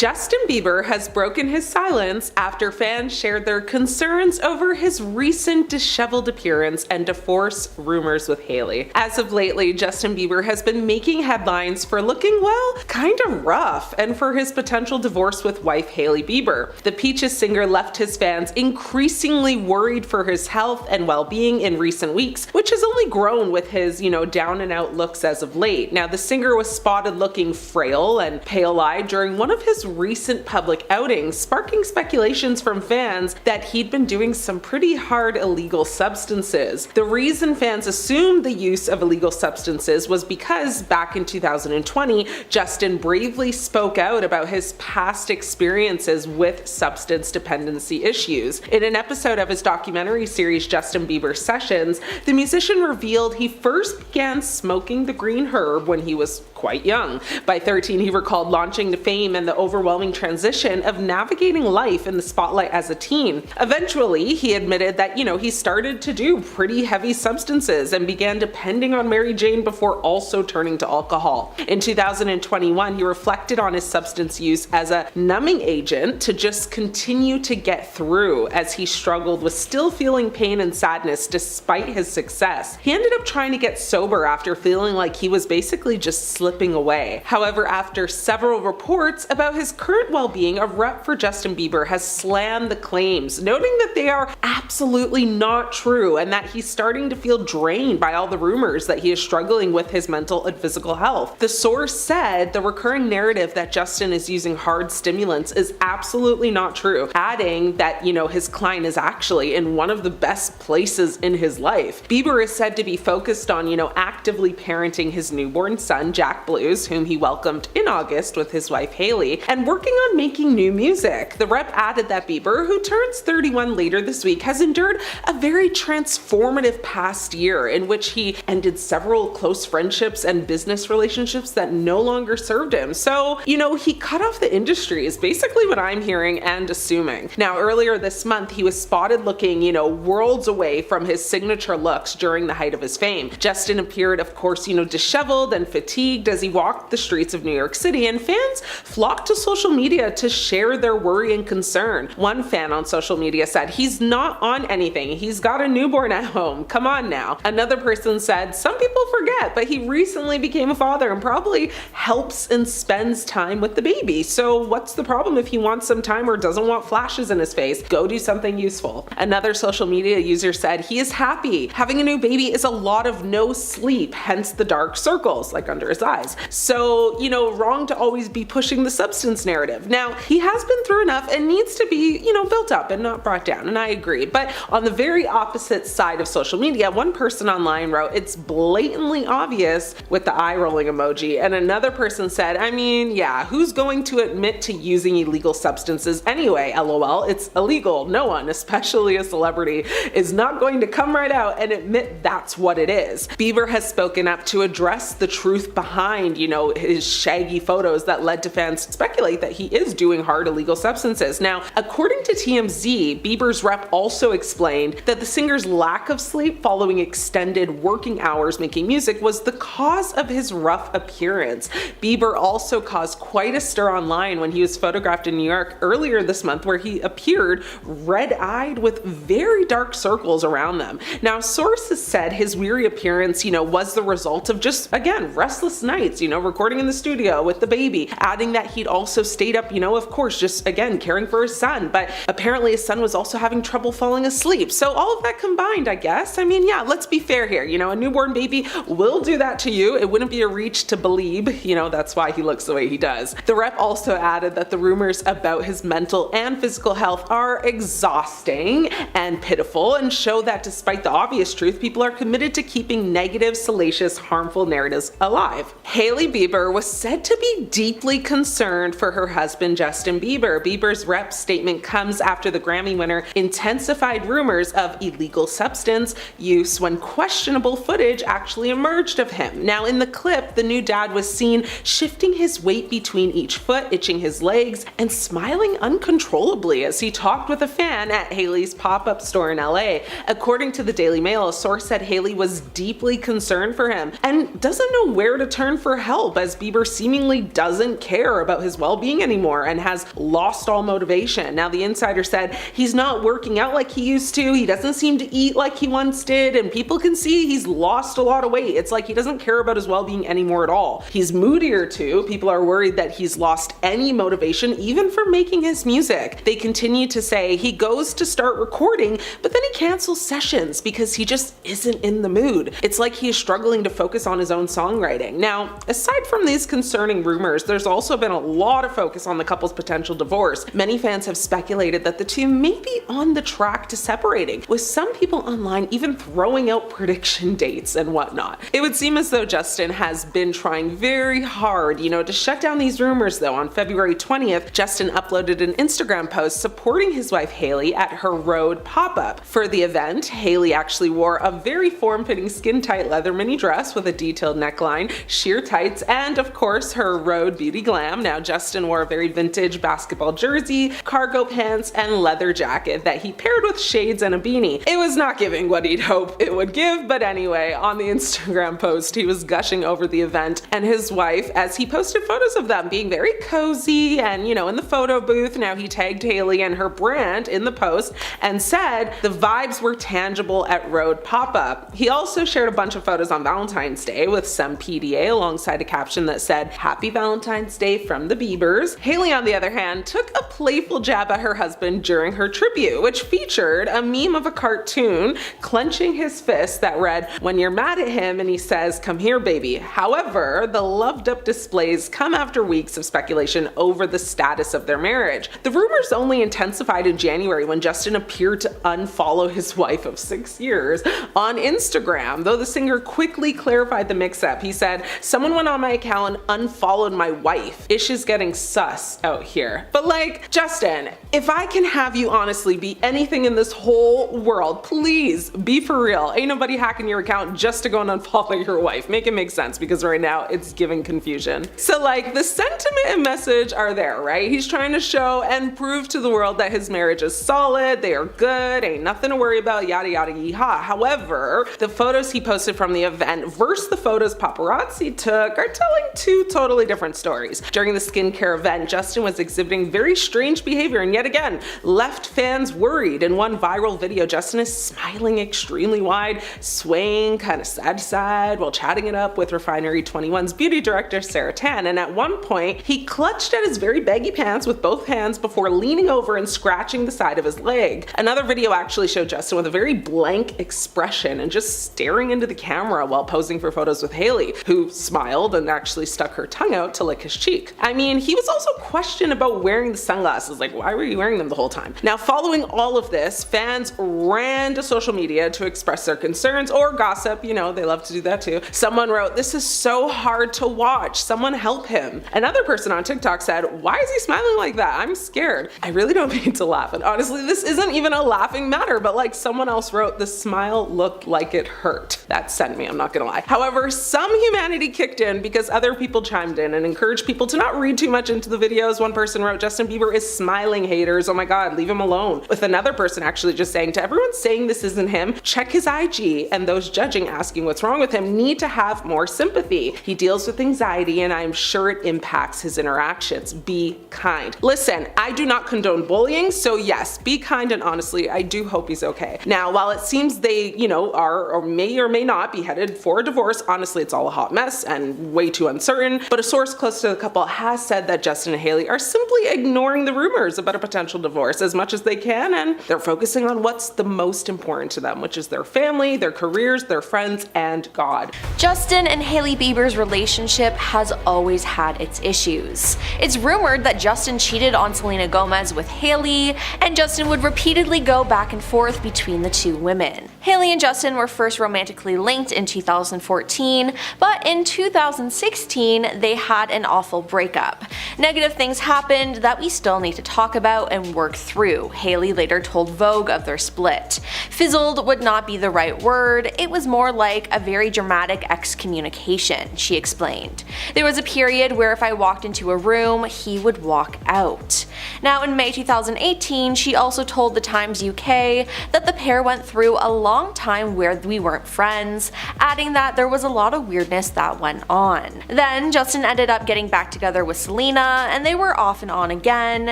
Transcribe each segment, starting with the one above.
Justin Bieber has broken his silence after fans shared their concerns over his recent disheveled appearance and divorce rumors with Hailey. As of lately, Justin Bieber has been making headlines for looking, well, kinda rough, and for his potential divorce with wife Hailey Bieber. The Peaches singer left his fans increasingly worried for his health and well-being in recent weeks, which has only grown with his, down and out looks as of late. Now, the singer was spotted looking frail and pale-eyed during one of his recent public outings, sparking speculations from fans that he'd been doing some pretty hard illegal substances. The reason fans assumed the use of illegal substances was because back in 2020, Justin bravely spoke out about his past experiences with substance dependency issues. In an episode of his documentary series Justin Bieber Sessions, the musician revealed he first began smoking the green herb when he was quite young. By 13, he recalled launching to fame and the overwhelming transition of navigating life in the spotlight as a teen. Eventually, he admitted that, he started to do pretty heavy substances and began depending on Mary Jane before also turning to alcohol. In 2021, he reflected on his substance use as a numbing agent to just continue to get through as he struggled with still feeling pain and sadness despite his success. He ended up trying to get sober after feeling like he was basically just slipping away. However, after several reports about his current well-being, a rep for Justin Bieber has slammed the claims, noting that they are absolutely not true and that he's starting to feel drained by all the rumors that he is struggling with his mental and physical health. The source said the recurring narrative that Justin is using hard stimulants is absolutely not true, adding that, his client is actually in one of the best places in his life. Bieber is said to be focused on, actively parenting his newborn son, Jack Blues, whom he welcomed in August with his wife Hailey, and working on making new music. The rep added that Bieber, who turns 31 later this week, has endured a very transformative past year in which he ended several close friendships and business relationships that no longer served him. So, he cut off the industry is basically what I'm hearing and assuming. Now, earlier this month, he was spotted looking, worlds away from his signature looks during the height of his fame. Justin appeared, of course, disheveled and fatigued as he walked the streets of New York City, and fans flocked to social media to share their worry and concern. One fan on social media said, "He's not on anything. He's got a newborn at home. Come on now." Another person said, "Some people forget, but he recently became a father and probably helps and spends time with the baby. So what's the problem if he wants some time or doesn't want flashes in his face? Go do something useful." Another social media user said, "He is happy. Having a new baby is a lot of no sleep, hence the dark circles, like under his eyes. So, wrong to always be pushing the substance narrative." Now, he has been through enough and needs to be, built up and not brought down, and I agree. But on the very opposite side of social media, one person online wrote, "It's blatantly obvious," with the eye rolling emoji, and another person said, "Yeah, who's going to admit to using illegal substances anyway? LOL, it's illegal. No one, especially a celebrity, is not going to come right out and admit that's what it is." Bieber has spoken up to address the truth behind, his shaggy photos that led to fans to speculate that he is doing hard illegal substances. Now, according to TMZ, Bieber's rep also explained that the singer's lack of sleep following extended working hours making music was the cause of his rough appearance. Bieber also caused quite a stir online when he was photographed in New York earlier this month, where he appeared red-eyed with very dark circles around them. Now, sources said his weary appearance, was the result of just, again, restless nights, recording in the studio with the baby, adding that he'd also stayed up, of course, just, again, caring for his son, but apparently his son was also having trouble falling asleep. So all of that combined, I guess. Yeah, let's be fair here. A newborn baby will do that to you. It wouldn't be a reach to believe, that's why he looks the way he does. The rep also added that the rumors about his mental and physical health are exhausting and pitiful and show that despite the obvious truth, people are committed to keeping negative, salacious, harmful narratives alive. Hailey Bieber was said to be deeply concerned for her husband Justin Bieber. Bieber's rep statement comes after the Grammy winner intensified rumors of illegal substance use when questionable footage actually emerged of him. Now, in the clip, the new dad was seen shifting his weight between each foot, itching his legs, and smiling uncontrollably as he talked with a fan at Hailey's pop-up store in LA. According to the Daily Mail, a source said Hailey was deeply concerned for him and doesn't know where to turn for help as Bieber seemingly doesn't care about his well-being anymore and has lost all motivation. Now, the insider said he's not working out like he used to, he doesn't seem to eat like he once did, and people can see he's lost a lot of weight. It's like he doesn't care about his well-being anymore at all. He's moodier too. People are worried that he's lost any motivation even for making his music. They continue to say he goes to start recording, but then he cancels sessions because he just isn't in the mood. It's like he is struggling to focus on his own songwriting. Now, aside from these concerning rumors, there's also been a lot of focus on the couple's potential divorce. Many fans have speculated that the two may be on the track to separating, with some people online even throwing out prediction dates and whatnot. It would seem as though Justin has been trying very hard, to shut down these rumors though. On February 20th, Justin uploaded an Instagram post supporting his wife Hailey at her Road pop-up. For the event, Hailey actually wore a very form-fitting skin-tight leather mini dress with a detailed neckline, sheer tights, and of course her Road beauty glam. Now, Justin wore a very vintage basketball jersey, cargo pants, and leather jacket that he paired with shades and a beanie. It was not giving what he'd hope it would give, but anyway, on the Instagram post, he was gushing over the event and his wife as he posted photos of them being very cozy and, in the photo booth. Now, he tagged Hailey and her brand in the post and said the vibes were tangible at Road pop-up. He also shared a bunch of photos on Valentine's Day with some PDA alongside a caption that said, "Happy Valentine's Day from the Biebers." Hailey, on the other hand, took a playful jab at her husband during her tribute, which featured a meme of a cartoon clenching his fist that read, "When you're mad at him and he says, 'Come here, baby.'" However, the loved-up displays come after weeks of speculation over the status of their marriage. The rumors only intensified in January when Justin appeared to unfollow his wife of 6 years on Instagram, though the singer quickly clarified the mix-up. He said, "Someone went on my account and unfollowed my wife. Ish is getting sus out here." But Justin, if I can have you honestly be anything in this whole world, please be for real. Ain't nobody hacking your account just to go and unfollow your wife. Make it make sense, because right now it's giving confusion. So the sentiment and message are there, right? He's trying to show and prove to the world that his marriage is solid, they are good, ain't nothing to worry about, yada yada yeehaw. However, the photos he posted from the event versus the photos paparazzi took are telling two totally different stories. During the skincare event, Justin was exhibiting very strange behavior and yet again left fans worried. In one viral video, Justin is smiling extremely wide, swaying kind of side to side while chatting it up with Refinery 21's beauty director Sarah Tan, and at one point he clutched at his very baggy pants with both hands before leaning over and scratching the side of his leg. Another video actually showed Justin with a very blank expression and just staring into the camera while posing for photos with Hailey, who smiled and actually stuck her tongue out to lick his cheek. I mean, he was also questioned about wearing the sunglasses, why were you wearing them the whole time? Now, following all of this, fans ran to social media to express their concerns or gossip, they love to do that too. Someone wrote, "This is so hard to watch, someone help him." Another person on TikTok said, "Why is he smiling like that? I'm scared." I really don't mean to laugh, and honestly this isn't even a laughing matter, but someone else wrote, "The smile looked like it hurt." That sent me, I'm not gonna lie. However, some humanity kicked in because other people chimed in and encouraged people to not read too much into the videos. One person wrote, "Justin Bieber is smiling, haters, oh my god, leave him alone." With another person actually just saying, "To everyone saying this isn't him, check his IG, and those judging asking what's wrong with him need to have more sympathy. He deals with anxiety and I'm sure it impacts his interactions. Be kind." Listen, I do not condone bullying, so yes, be kind, and honestly, I do hope he's okay. Now, while it seems they, are or may not be headed for a divorce, honestly, it's all a hot mess and way too uncertain, but a source close to the couple has said that Justin and Hailey are simply ignoring the rumors about a potential divorce as much as they can, and they're focusing on what's the most important to them, which is their family, their careers, their friends, and God. Justin and Hailey Bieber's relationship has always had its issues. It's rumored that Justin cheated on Selena Gomez with Hailey, and Justin would repeatedly go back and forth between the two women. Hailey and Justin were first romantically linked in 2014, but in 2016 they had an awful breakup. Negative things happened that we still need to talk about and work through, Hailey later told Vogue of their split. Fizzled would not be the right word, it was more like a very dramatic excommunication, she explained. There was a period where if I walked into a room, he would walk out. Now in May 2018, she also told the Times UK that the pair went through a long time where we weren't friends, adding that there was a lot of weirdness that went on. Then Justin ended up getting back together with Selena, and they were off and on again,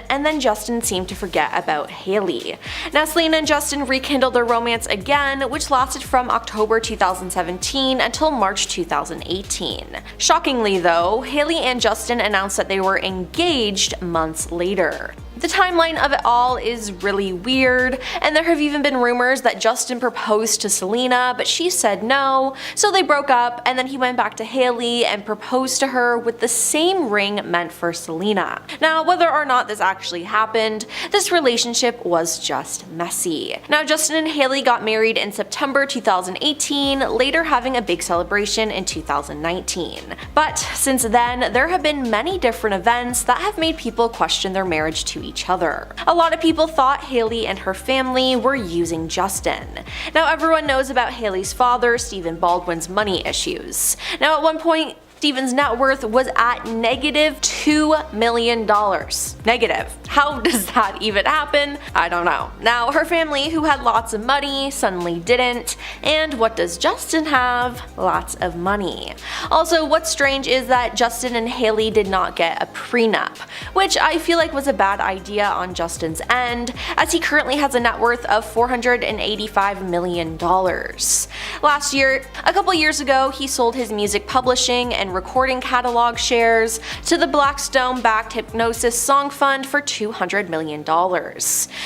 and then Justin seemed to forget about Hailey. Now Selena and Justin rekindled their romance again, which lasted from October 2017 until March 2018. Shockingly though, Hailey and Justin announced that they were engaged months later. The timeline of it all is really weird, and there have even been rumors that Justin proposed to Selena, but she said no, so they broke up, and then he went back to Hailey and proposed to her with the same ring meant for Selena. Now, whether or not this actually happened, this relationship was just messy. Now, Justin and Hailey got married in September 2018, later having a big celebration in 2019. But since then, there have been many different events that have made people question their marriage to each other. A lot of people thought Hailey and her family were using Justin. Now everyone knows about Hailey's father, Stephen Baldwin's money issues. Now at one point, Stephen's net worth was at -$2 million. Negative. How does that even happen? I don't know. Now, her family, who had lots of money, suddenly didn't. And what does Justin have? Lots of money. Also, what's strange is that Justin and Hailey did not get a prenup, which I feel like was a bad idea on Justin's end, as he currently has a net worth of $485 million. Last year, a couple years ago, he sold his music publishing and recording catalog shares to the Blackstone-backed Hypnosis Song Fund for $200 million.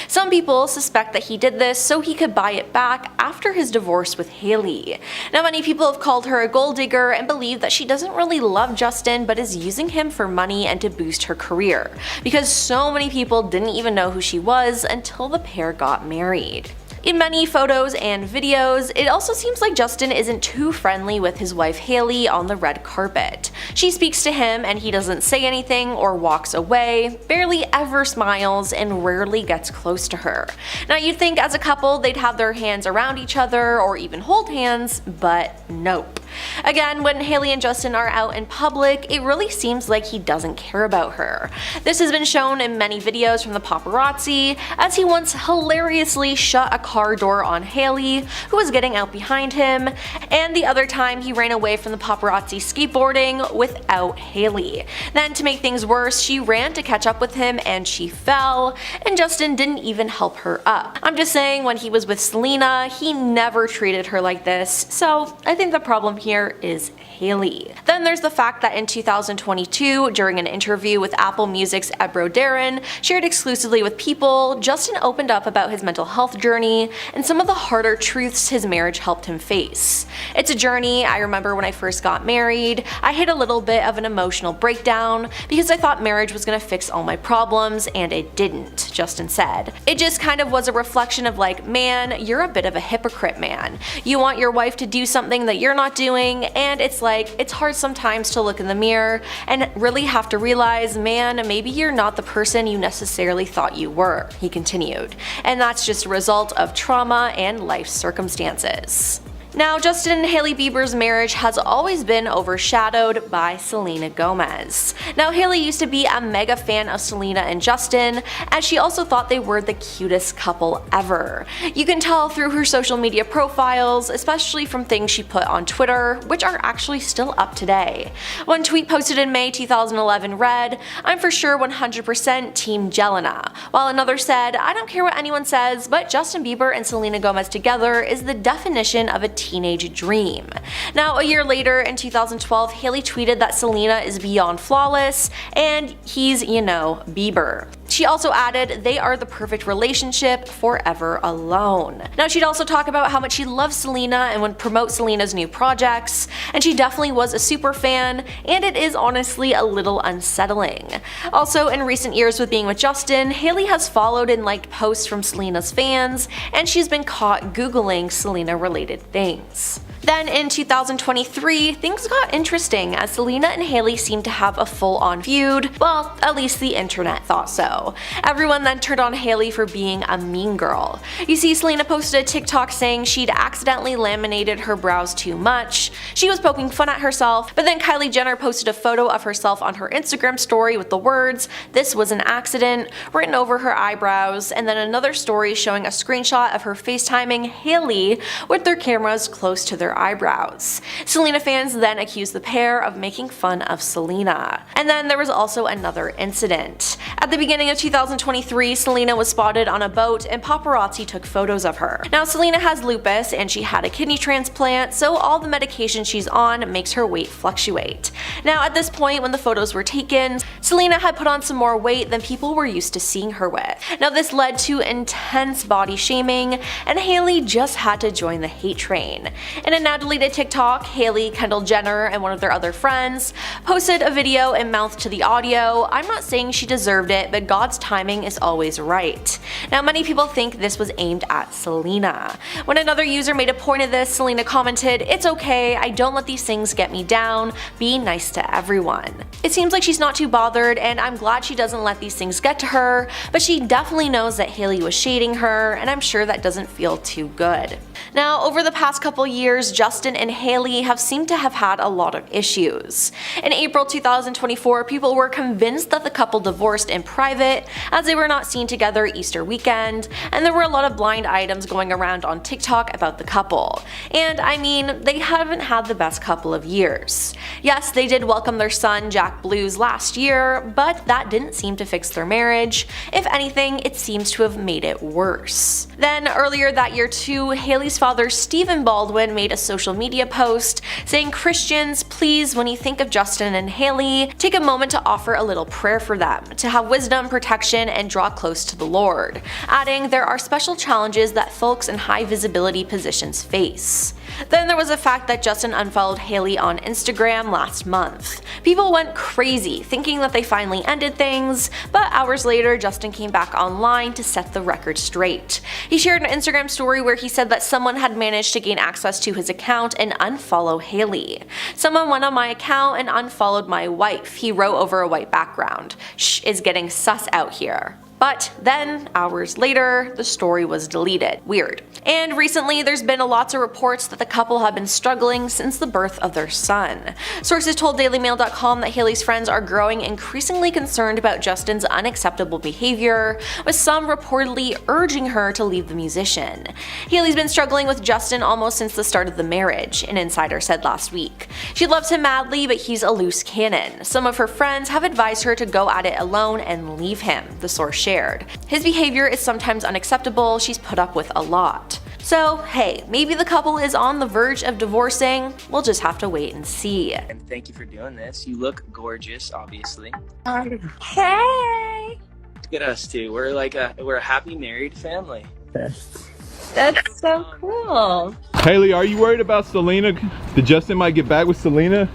Some people suspect that he did this so he could buy it back after his divorce with Hailey. Now many people have called her a gold digger and believe that she doesn't really love Justin but is using him for money and to boost her career, because so many people didn't even know who she was until the pair got married. In many photos and videos, it also seems like Justin isn't too friendly with his wife Hailey on the red carpet. She speaks to him and he doesn't say anything or walks away, barely ever smiles, and rarely gets close to her. Now you'd think as a couple they'd have their hands around each other or even hold hands, but nope. Again, when Hailey and Justin are out in public, it really seems like he doesn't care about her. This has been shown in many videos from the paparazzi, as he once hilariously shut a car door on Hailey, who was getting out behind him, and the other time he ran away from the paparazzi skateboarding without Hailey. Then to make things worse, she ran to catch up with him and she fell, and Justin didn't even help her up. I'm just saying, when he was with Selena, he never treated her like this, so I think the problem here is Hailey. Then there's the fact that in 2022, during an interview with Apple Music's Ebro Darren, shared exclusively with People, Justin opened up about his mental health journey and some of the harder truths his marriage helped him face. It's a journey. I remember when I first got married, I hit a little bit of an emotional breakdown because I thought marriage was gonna fix all my problems, and it didn't, Justin said. It just kind of was a reflection of like, man, you're a bit of a hypocrite, man. You want your wife to do something that you're not doing, and it's like, it's hard sometimes to look in the mirror and really have to realize, man, maybe you're not the person you necessarily thought you were, he continued. And that's just a result of trauma and life circumstances. Now, Justin and Hailey Bieber's marriage has always been overshadowed by Selena Gomez. Now, Hailey used to be a mega fan of Selena and Justin, as she also thought they were the cutest couple ever. You can tell through her social media profiles, especially from things she put on Twitter, which are actually still up today. One tweet posted in May 2011 read, "I'm for sure 100% Team Jelena," while another said, "I don't care what anyone says, but Justin Bieber and Selena Gomez together is the definition of a teenage dream." Now, a year later, in 2012, Hailey tweeted that Selena is beyond flawless, and he's, you know, Bieber. She also added, "They are the perfect relationship, forever alone." Now, she'd also talk about how much she loves Selena and would promote Selena's new projects, and she definitely was a super fan, and it is honestly a little unsettling. Also, in recent years with being with Justin, Hailey has followed and liked posts from Selena's fans, and she's been caught Googling Selena-related things. Then in 2023, things got interesting as Selena and Hailey seemed to have a full-on feud. Well, at least the internet thought so. Everyone then turned on Hailey for being a mean girl. You see, Selena posted a TikTok saying she'd accidentally laminated her brows too much. She was poking fun at herself, but then Kylie Jenner posted a photo of herself on her Instagram story with the words, "This was an accident," written over her eyebrows, and then another story showing a screenshot of her FaceTiming Hailey with their cameras close to their eyebrows. Selena fans then accused the pair of making fun of Selena. And then there was also another incident. At the beginning of 2023, Selena was spotted on a boat and paparazzi took photos of her. Now, Selena has lupus and she had a kidney transplant, so all the medication she's on makes her weight fluctuate. Now, at this point when the photos were taken, Selena had put on some more weight than people were used to seeing her with. Now, this led to intense body shaming, and Hailey just had to join the hate train. In a now deleted TikTok, Hailey, Kendall Jenner, and one of their other friends posted a video and mouthed to the audio, "I'm not saying she deserved it, but God's timing is always right." Now, many people think this was aimed at Selena. When another user made a point of this, Selena commented, "It's okay, I don't let these things get me down, be nice to everyone." It seems like she's not too bothered, and I'm glad she doesn't let these things get to her, but she definitely knows that Hailey was shading her, and I'm sure that doesn't feel too good. Now, over the past couple years, Justin and Hailey have seemed to have had a lot of issues. In April 2024, people were convinced that the couple divorced in private as they were not seen together Easter weekend, and there were a lot of blind items going around on TikTok about the couple. And I mean, they haven't had the best couple of years. Yes, they did welcome their son Jack Blues last year, but that didn't seem to fix their marriage. If anything, it seems to have made it worse. Then earlier that year too, Hailey's father Stephen Baldwin made a social media post saying, "Christians, please, when you think of Justin and Hailey, take a moment to offer a little prayer for them, to have wisdom, protection, and draw close to the Lord," adding, "There are special challenges that folks in high visibility positions face." Then there was the fact that Justin unfollowed Hailey on Instagram last month. People went crazy thinking that they finally ended things, but hours later Justin came back online to set the record straight. He shared an Instagram story where he said that someone had managed to gain access to his account and unfollow Hailey. "Someone went on my account and unfollowed my wife," he wrote over a white background. "Shh, is getting sus out here." But then, hours later, the story was deleted. Weird. And recently, there's been lots of reports that the couple have been struggling since the birth of their son. Sources told DailyMail.com that Hailey's friends are growing increasingly concerned about Justin's unacceptable behavior, with some reportedly urging her to leave the musician. Hailey's been struggling with Justin almost since the start of the marriage, an insider said last week. She loves him madly, but he's a loose cannon. Some of her friends have advised her to go at it alone and leave him, the source shared. His behavior is sometimes unacceptable, she's put up with a lot. So hey, maybe the couple is on the verge of divorcing, we'll just have to wait and see. And thank you for doing this. You look gorgeous, obviously. Hey! Look at us two. We're a happy married family. That's so cool. Hailey, are you worried about Selena? That Justin might get back with Selena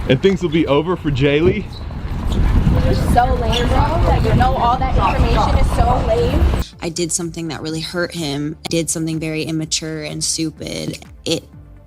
and things will be over for Jaylee? You're so lame, bro. That you know all that information is so lame. I did something that really hurt him. I did something very immature and stupid. It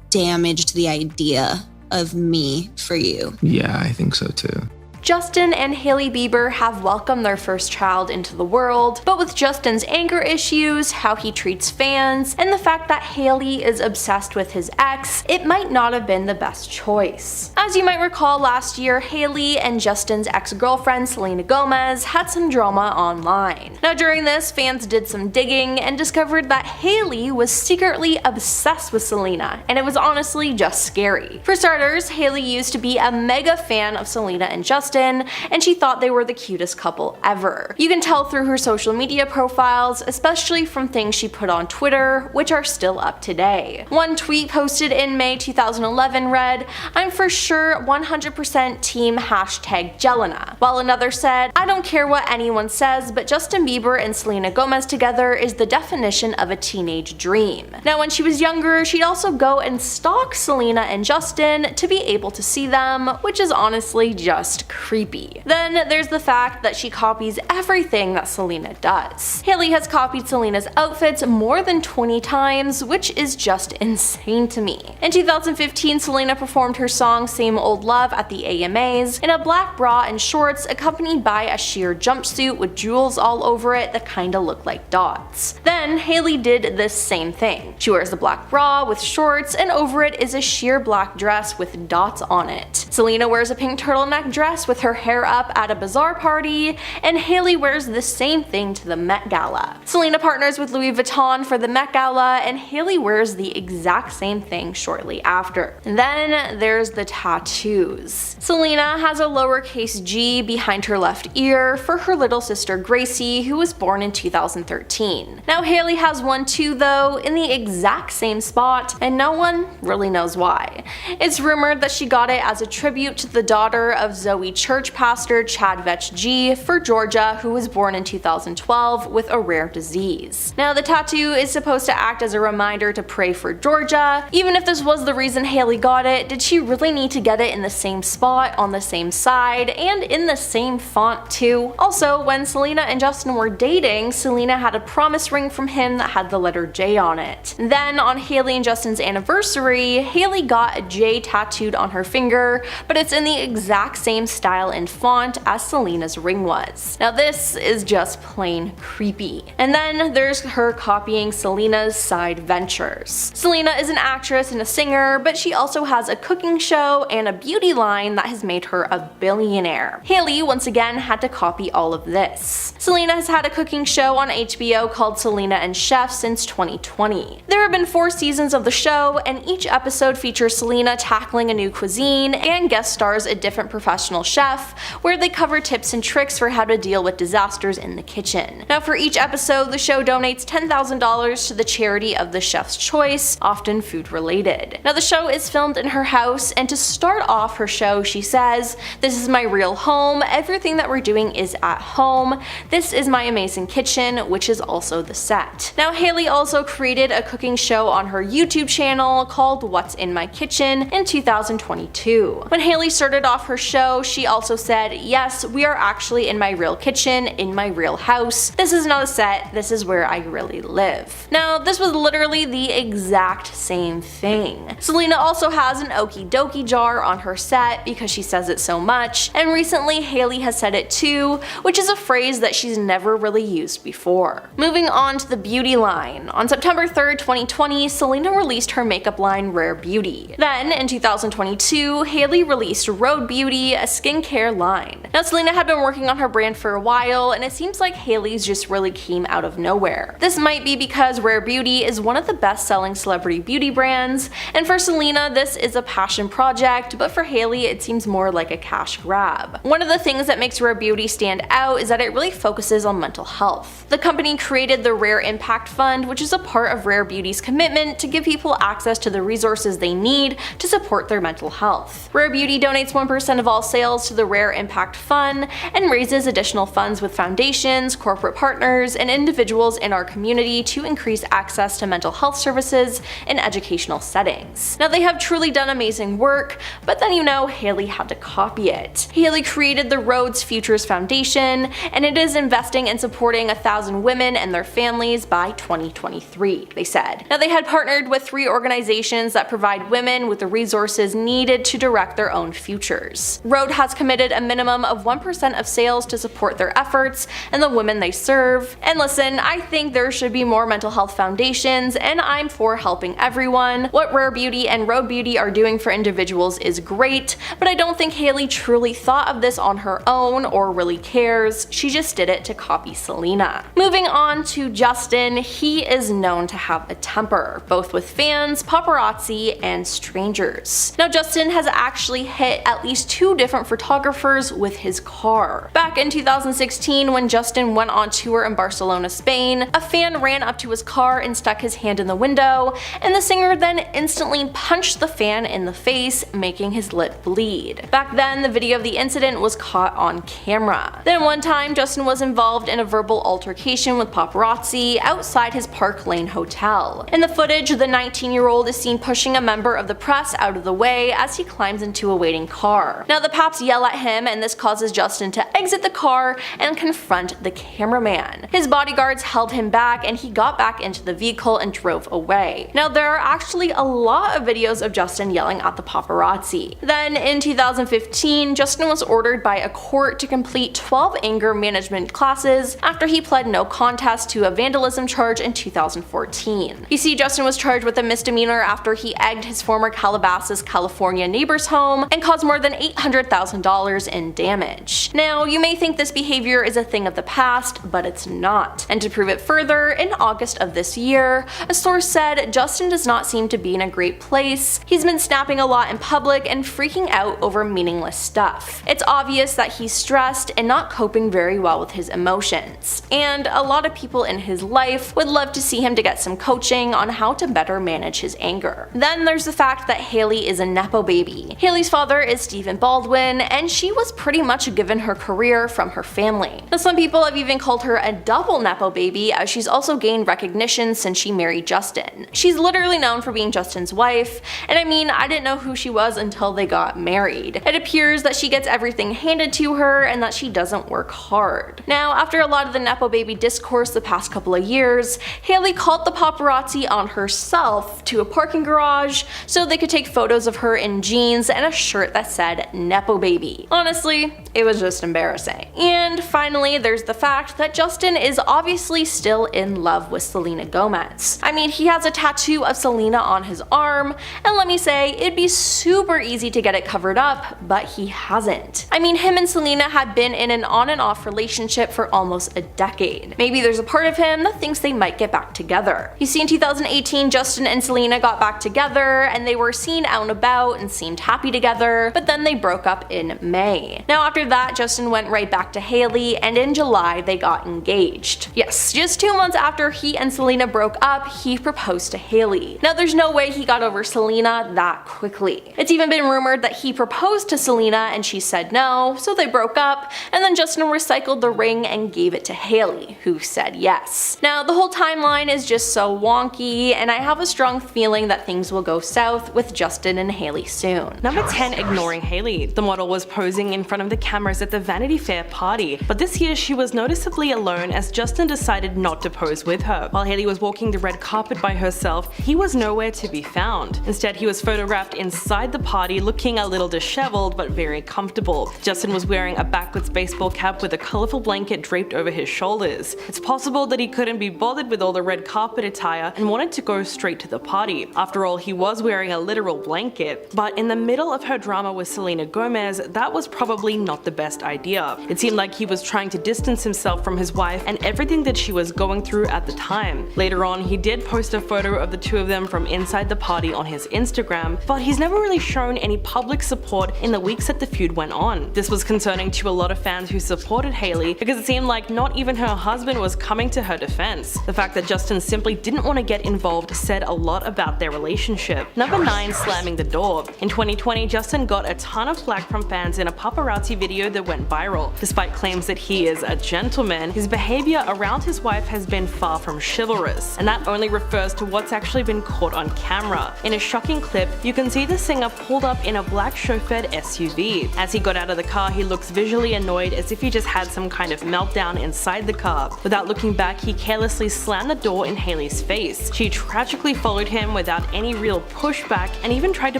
damaged the idea of me for you. Yeah, I think so too. Justin and Hailey Bieber have welcomed their first child into the world, but with Justin's anger issues, how he treats fans, and the fact that Hailey is obsessed with his ex, it might not have been the best choice. As you might recall, last year, Hailey and Justin's ex-girlfriend Selena Gomez had some drama online. Now during this, fans did some digging and discovered that Hailey was secretly obsessed with Selena, and it was honestly just scary. For starters, Hailey used to be a mega fan of Selena and Justin, and she thought they were the cutest couple ever. You can tell through her social media profiles, especially from things she put on Twitter, which are still up today. One tweet posted in May 2011 read, "I'm for sure 100% team #Jelena," while another said, "I don't care what anyone says, but Justin Bieber and Selena Gomez together is the definition of a teenage dream." Now when she was younger, she'd also go and stalk Selena and Justin to be able to see them, which is honestly just crazy. creepy. Then there's the fact that she copies everything that Selena does. Hailey has copied Selena's outfits more than 20 times, which is just insane to me. In 2015, Selena performed her song Same Old Love at the AMAs in a black bra and shorts accompanied by a sheer jumpsuit with jewels all over it that kinda look like dots. Then Hailey did this same thing. She wears a black bra with shorts and over it is a sheer black dress with dots on it. Selena wears a pink turtleneck dress with her hair up at a bazaar party, and Hailey wears the same thing to the Met Gala. Selena partners with Louis Vuitton for the Met Gala, and Hailey wears the exact same thing shortly after. And then there's the tattoos. Selena has a lowercase g behind her left ear for her little sister Gracie, who was born in 2013. Now Hailey has one too though, in the exact same spot, and no one really knows why. It's rumored that she got it as a tribute to the daughter of Zoe church pastor Chad Vetch G for Georgia, who was born in 2012 with a rare disease. Now the tattoo is supposed to act as a reminder to pray for Georgia. Even if this was the reason Hailey got it, did she really need to get it in the same spot, on the same side, and in the same font too? Also, when Selena and Justin were dating, Selena had a promise ring from him that had the letter J on it. Then on Hailey and Justin's anniversary, Hailey got a J tattooed on her finger, but it's in the exact same style and font as Selena's ring was. Now this is just plain creepy. And then there's her copying Selena's side ventures. Selena is an actress and a singer, but she also has a cooking show and a beauty line that has made her a billionaire. Hailey once again had to copy all of this. Selena has had a cooking show on HBO called Selena and Chef since 2020. There have been 4 seasons of the show, and each episode features Selena tackling a new cuisine and guest stars a different professional chef, where they cover tips and tricks for how to deal with disasters in the kitchen. Now for each episode, the show donates $10,000 to the charity of the chef's choice, often food related. Now the show is filmed in her house, and to start off her show she says, "This is my real home, everything that we're doing is at home, this is my amazing kitchen," which is also the set. Now Hailey also created a cooking show on her YouTube channel called What's in My Kitchen in 2022. When Hailey started off her show, she also said, "Yes, we are actually in my real kitchen, in my real house. This is not a set, this is where I really live." Now this was literally the exact same thing. Selena also has an okie dokie jar on her set because she says it so much, and recently Hailey has said it too, which is a phrase that she's never really used before. Moving on to the beauty line. On September 3rd, 2020, Selena released her makeup line Rare Beauty. Then in 2022, Hailey released Road Beauty, a skincare line. Now Selena had been working on her brand for a while, and it seems like Hailey's just really came out of nowhere. This might be because Rare Beauty is one of the best-selling celebrity beauty brands, and for Selena this is a passion project, but for Hailey it seems more like a cash grab. One of the things that makes Rare Beauty stand out is that it really focuses on mental health. The company created the Rare Impact Fund, which is a part of Rare Beauty's commitment to give people access to the resources they need to support their mental health. Rare Beauty donates 1% of all sales to the Rare Impact Fund and raises additional funds with foundations, corporate partners, and individuals in our community to increase access to mental health services in educational settings. Now they have truly done amazing work, but then Hailey had to copy it. Hailey created the Rhodes Futures Foundation, and it is investing in supporting 1,000 women and their families by 2023, they said. Now they had partnered with 3 organizations that provide women with the resources needed to direct their own futures. Rhode has committed a minimum of 1% of sales to support their efforts and the women they serve. And listen, I think there should be more mental health foundations, and I'm for helping everyone. What Rare Beauty and Rhode Beauty are doing for individuals is great, but I don't think Hailey truly thought of this on her own or really cares. She just did it to copy Selena. Moving on to Justin, he is known to have a temper, both with fans, paparazzi, and strangers. Now Justin has actually hit at least 2 different photographers with his car. Back in 2016, when Justin went on tour in Barcelona, Spain, a fan ran up to his car and stuck his hand in the window, and the singer then instantly punched the fan in the face, making his lip bleed. Back then, the video of the incident was caught on camera. Then one time, Justin was involved in a verbal altercation with paparazzi outside his Park Lane hotel. In the footage, the 19-year-old is seen pushing a member of the press out of the way as he climbs into a waiting car. Now the paps yell at him, and this causes Justin to exit the car and confront the cameraman. His bodyguards held him back, and he got back into the vehicle and drove away. Now, there are actually a lot of videos of Justin yelling at the paparazzi. Then in 2015, Justin was ordered by a court to complete 12 anger management classes after he pled no contest to a vandalism charge in 2014. You see, Justin was charged with a misdemeanor after he egged his former Calabasas, California neighbor's home and caused more than $800,000 in damage. Now, you may think this behavior is a thing of the past, but it's not. And to prove it further, in August of this year, a source said Justin does not seem to be in a great place. He's been snapping a lot in public and freaking out over meaningless stuff. It's obvious that he's stressed and not coping very well with his emotions. And a lot of people in his life would love to see him to get some coaching on how to better manage his anger. Then there's the fact that Hailey is a nepo baby. Hailey's father is Stephen Baldwin, and she was pretty much given her career from her family. Now, some people have even called her a double nepo baby, as she's also gained recognition since she married Justin. She's literally known for being Justin's wife, and I mean, I didn't know who she was until they got married. It appears that she gets everything handed to her and that she doesn't work hard. Now, after a lot of the nepo baby discourse the past couple of years, Hailey called the paparazzi on herself to a parking garage so they could take photos of her in jeans and a shirt that said nepo baby. Honestly, it was just embarrassing. And finally, there's the fact that Justin is obviously still in love with Selena Gomez. I mean, he has a tattoo of Selena on his arm, and let me say, it'd be super easy to get it covered up, but he hasn't. I mean, him and Selena had been in an on and off relationship for almost a decade. Maybe there's a part of him that thinks they might get back together. You see, in 2018, Justin and Selena got back together, and they were seen out and about and seemed happy together, but then they broke up in May. Now, after that, Justin went right back to Hailey, and in July, they got engaged. Yes, just 2 months after he and Selena broke up, he proposed to Hailey. Now, there's no way he got over Selena that quickly. It's even been rumored that he proposed to Selena and she said no, so they broke up, and then Justin recycled the ring and gave it to Hailey, who said yes. Now, the whole timeline is just so wonky, and I have a strong feeling that things will go south with Justin and Hailey soon. Number 10, ignoring Hailey. The model was posing in front of the cameras at the Vanity Fair party, but this year she was noticeably alone as Justin decided not to pose with her. While Hailey was walking the red carpet by herself, he was nowhere to be found. Instead, he was photographed inside the party looking a little disheveled but very comfortable. Justin was wearing a backwards baseball cap with a colorful blanket draped over his shoulders. It's possible that he couldn't be bothered with all the red carpet attire and wanted to go straight to the party. After all, he was wearing a literal blanket. But in the middle of her drama with Selena Gomez, that was probably not the best idea. It seemed like he was trying to distance himself from his wife and everything that she was going through at the time. Later on, he did post a photo of the two of them from inside the party on his Instagram, but he's never really shown any public support in the weeks that the feud went on. This was concerning to a lot of fans who supported Hailey because it seemed like not even her husband was coming to her defense. The fact that Justin simply didn't want to get involved said a lot about their relationship. Number 9, slamming the door. In 2020, Justin got a ton of flack from fans in a paparazzi video that went viral. Despite claims that he is a gentleman, his behavior around his wife has been far from chivalrous, and that only refers to what's actually been caught on camera. In a shocking clip, you can see the singer pulled up in a black chauffeured SUV. As he got out of the car, he looks visually annoyed as if he just had some kind of meltdown inside the car. Without looking back, he carelessly slammed the door in Hailey's face. She tragically followed him without any real pushback and even tried to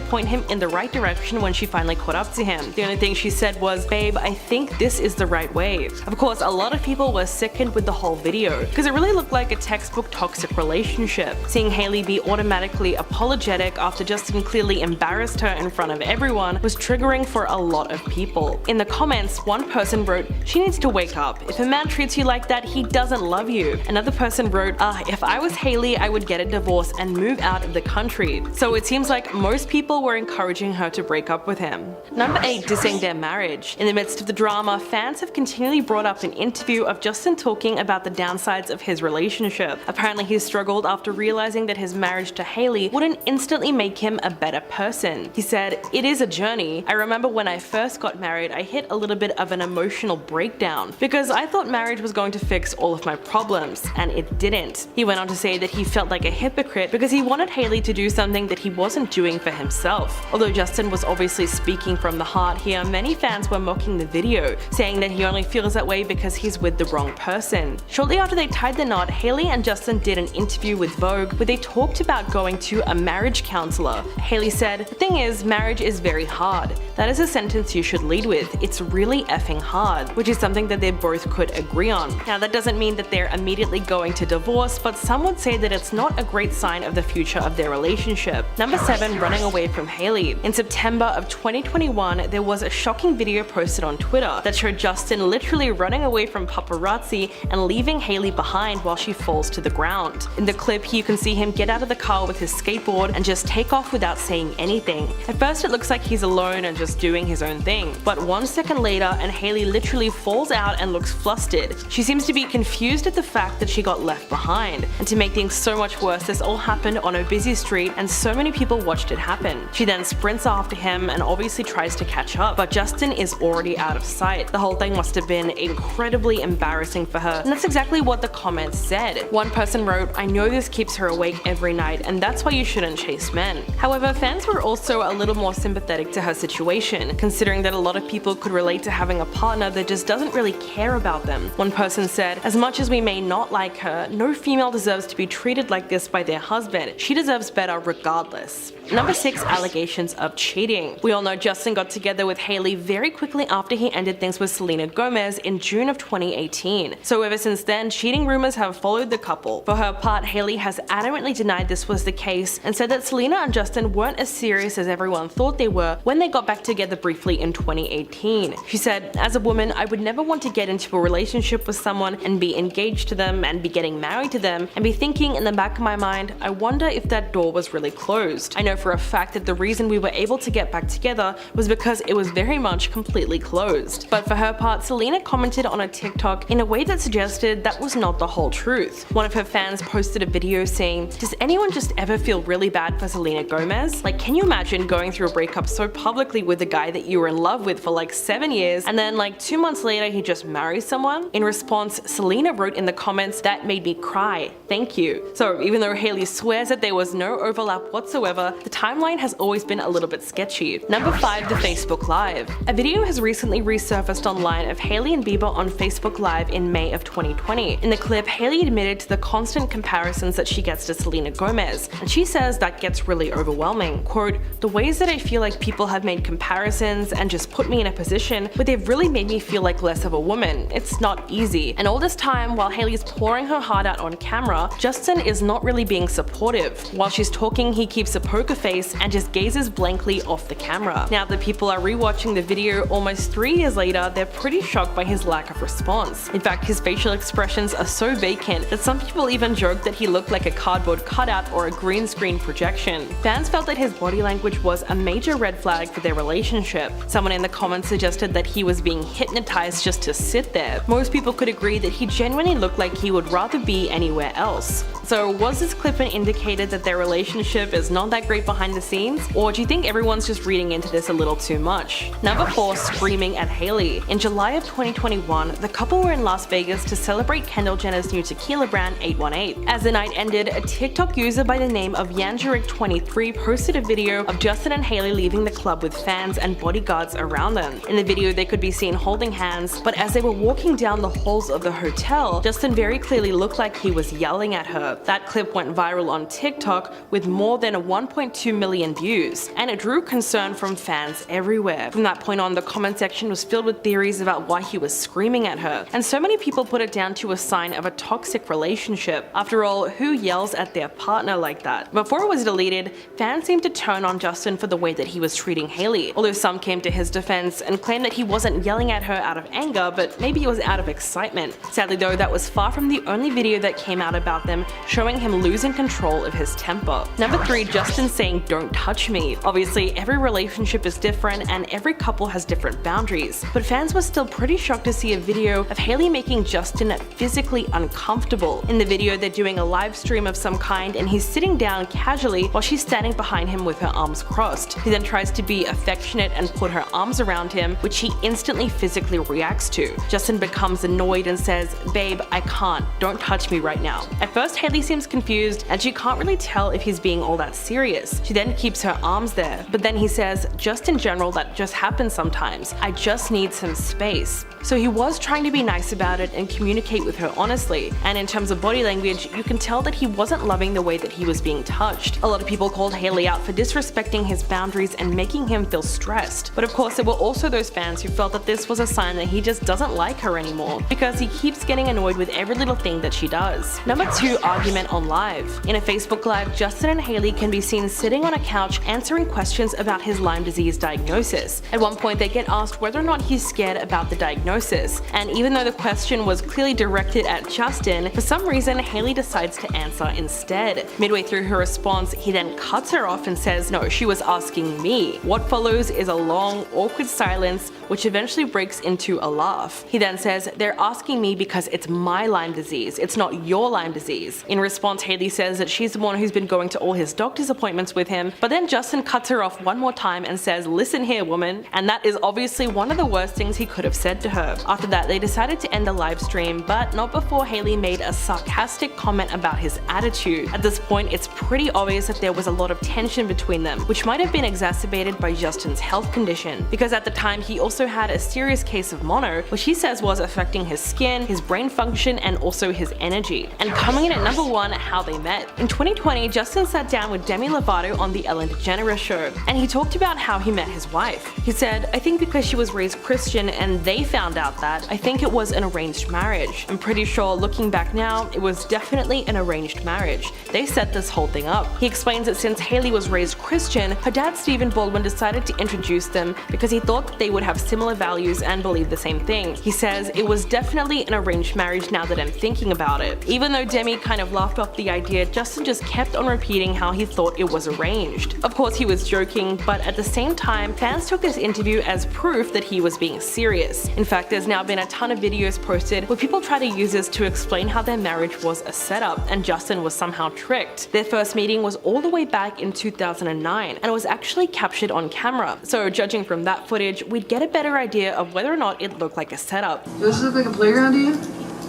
point him in the right direction when she finally caught up to him. The only thing she said was, "Babe, I think this is the right way." Of course, a lot of people were sickened with the whole video because it really looked like a textbook toxic relationship. Seeing Hailey be automatically apologetic after Justin clearly embarrassed her in front of everyone was triggering for a lot of people. In the comments, one person wrote, "She needs to wake up. If a man treats you like that, he doesn't love you." Another person wrote, "If I was Hailey, I would get a divorce and move out of the country." So it seems like most people were encouraging her to break up with him. Number 8, dissing their marriage. In the midst of the drama, fans have continually brought up an interview of Justin talking about the downsides of his relationship. Apparently, he struggled after realizing that his marriage to Hailey wouldn't instantly make him a better person. He said, "It is a journey. I remember when I first got married, I hit a little bit of an emotional breakdown because I thought marriage was going to fix all of my problems, and it didn't." He went on to say that he felt like a hypocrite because he wanted Hailey to do something that he wasn't doing for himself. Although Justin was obviously speaking from the heart, here, many fans were mocking the video, saying that he only feels that way because he's with the wrong person. Shortly after they tied the knot, Hailey and Justin did an interview with Vogue where they talked about going to a marriage counselor. Hailey said, "The thing is, marriage is very hard. That is a sentence you should lead with. It's really effing hard," which is something that they both could agree on. Now, that doesn't mean that they're immediately going to divorce, but some would say that it's not a great sign of the future of their relationship. Number 7, running away from Hailey. In September of 2021, there was a shocking video posted on Twitter that showed Justin literally running away from paparazzi and leaving Hailey behind while she falls to the ground. In the clip, you can see him get out of the car with his skateboard and just take off without saying anything. At first, it looks like he's alone and just doing his own thing, but 1 second later, and Hailey literally falls out and looks flustered. She seems to be confused at the fact that she got left behind. And to make things so much worse, this all happened on a busy street and so many people watched it happen. She then sprints after him and obviously tries to catch up, but Justin is already out of sight. The whole thing must have been incredibly embarrassing for her, and that's exactly what the comments said. One person wrote, "I know this keeps her awake every night, and that's why you shouldn't chase men." However, fans were also a little more sympathetic to her situation, considering that a lot of people could relate to having a partner that just doesn't really care about them. One person said, "As much as we may not like her, no female deserves to be treated like this by their husband. She deserves better regardless." Number 6, allegations of cheating. We all know Justin got together with Hailey very quickly after he ended things with Selena Gomez in June of 2018. So ever since then, cheating rumors have followed the couple. For her part, Hailey has adamantly denied this was the case and said that Selena and Justin weren't as serious as everyone thought they were when they got back together briefly in 2018. She said, "As a woman, I would never want to get into a relationship with someone and be engaged to them and be getting married to them and be thinking in the back of my mind, I wonder if that door was really closed. I know for a fact that the reason we were able to get back together was because it was very much completely closed." But for her part, Selena commented on a TikTok in a way that suggested that was not the whole truth. One of her fans posted a video saying, "Does anyone just ever feel really bad for Selena Gomez? Like, can you imagine going through a breakup so publicly with a guy that you were in love with for like 7 years and then like 2 months later he just marries someone?" In response, Selena wrote in the comments, "That made me cry. Thank you." So even though Hailey swears that there was no overlap whatsoever, the timeline has always been a little bit sketchy. Number 5, the Facebook Live. A video has recently resurfaced online of Hailey and Bieber on Facebook Live in May of 2020. In the clip, Hailey admitted to the constant comparisons that she gets to Selena Gomez, and she says that gets really overwhelming. Quote, "The ways that I feel like people have made comparisons and just put me in a position where they've really made me feel like less of a woman. It's not easy." And all this time, while Hailey's pouring her heart out on camera, Justin is not really being supportive. While she's talking, he keeps a poker face and just gazes blankly off the camera. Now that people are rewatching the video almost 3 years later, they're pretty shocked by his lack of response. In fact, his facial expressions are so vacant that some people even joke that he looked like a cardboard cutout or a green screen projection. Fans felt that his body language was a major red flag for their relationship. Someone in the comments suggested that he was being hypnotized just to sit there. Most people could agree that he genuinely looked like he would rather be anywhere else. So was this clip an indicator that their relationship is not that great behind the scenes? Or do you think everyone's just reading into this a little too much? Number 4, screaming at Hailey. In July of 2021, the couple were in Las Vegas to celebrate Kendall Jenner's new tequila brand 818. As the night ended, a TikTok user by the name of Yanjeric23 posted a video of Justin and Hailey leaving the club with fans and bodyguards around them. In the video, they could be seen holding hands, but as they were walking down the halls of the hotel, Justin very clearly looked like he was yelling at her. That clip went viral on TikTok with more than 1.2 million views, and it drew concern from fans everywhere. From that point on, the comment section was filled with theories about why he was screaming at her, and so many people put it down to a sign of a toxic relationship. After all, who yells at their partner like that? Before it was deleted, fans seemed to turn on Justin for the way that he was treating Hailey, although some came to his defense and claimed that he wasn't yelling at her out of anger, but maybe it was out of excitement. Sadly though, that was far from the only video that came out about them showing him losing control of his temper. Number 3, Justin saying, "Don't touch me." Obviously, every relationship is different and every couple has different boundaries, but fans were still pretty shocked to see a video of Hailey making Justin physically uncomfortable. In the video, they're doing a live stream of some kind and he's sitting down casually while she's standing behind him with her arms crossed. He then tries to be affectionate and put her arms around him, which he instantly physically reacts to. Justin becomes annoyed and says, "Babe, I can't. Don't touch me right now." At first, Hailey seems confused and she can't really tell if he's being all that serious. She then keeps her arms there, but then he says, "Just in general, that that just happens sometimes. I just need some space. So he was trying to be nice about it and communicate with her honestly. And in terms of body language, you can tell that he wasn't loving the way that he was being touched. A lot of people called Hailey out for disrespecting his boundaries and making him feel stressed. But of course, there were also those fans who felt that this was a sign that he just doesn't like her anymore, because he keeps getting annoyed with every little thing that she does. Number 2, argument on live. In a Facebook Live, Justin and Hailey can be seen sitting on a couch answering questions about his Lyme disease diagnosis. At one point, they get asked whether or not he's scared about the diagnosis. And even though the question was clearly directed at Justin, for some reason Hailey decides to answer instead. Midway through her response, he then cuts her off and says, "No, she was asking me." What follows is a long, awkward silence, which eventually breaks into a laugh. He then says, "They're asking me because it's my Lyme disease, it's not your Lyme disease." In response, Hailey says that she's the one who's been going to all his doctor's appointments with him, but then Justin cuts her off one more time and says, "Listen here, woman," and that is obviously one of the worst things he could have said to her. After that, they decided to end the live stream, but not before Hailey made a sarcastic comment about his attitude. At this point, it's pretty obvious that there was a lot of tension between them, which might have been exacerbated by Justin's health condition, because at the time he also had a serious case of mono, which he says was affecting his skin, his brain function, and also his energy. And coming in at number 1, how they met. In 2020, Justin sat down with Demi Lovato on the Ellen DeGeneres show, and he talked about how he met his wife. He said, "I think because she was raised Christian and they found out that, I think it was an arranged marriage. I'm pretty sure, looking back now, it was definitely an arranged marriage. They set this whole thing up." He explains that since Hailey was raised Christian, her dad Stephen Baldwin decided to introduce them because he thought that they would have similar values and believe the same thing. He says, "It was definitely an arranged marriage now that I'm thinking about it." Even though Demi kind of laughed off the idea, Justin just kept on repeating how he thought it was arranged. Of course, he was joking, but at the same time, fans took this interview as proof that he was being serious. In fact, there's now been a ton of videos posted where people try to use this to explain how their marriage was a setup and Justin was somehow tricked. Their first meeting was all the way back in 2009 and it was actually captured on camera. So judging from that footage, we'd get a better idea of whether or not it looked like a setup. Does this look like a playground to you?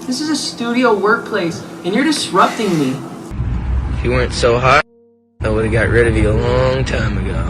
This is a studio workplace, and you're disrupting me. If you weren't so hot, I would have got rid of you a long time ago.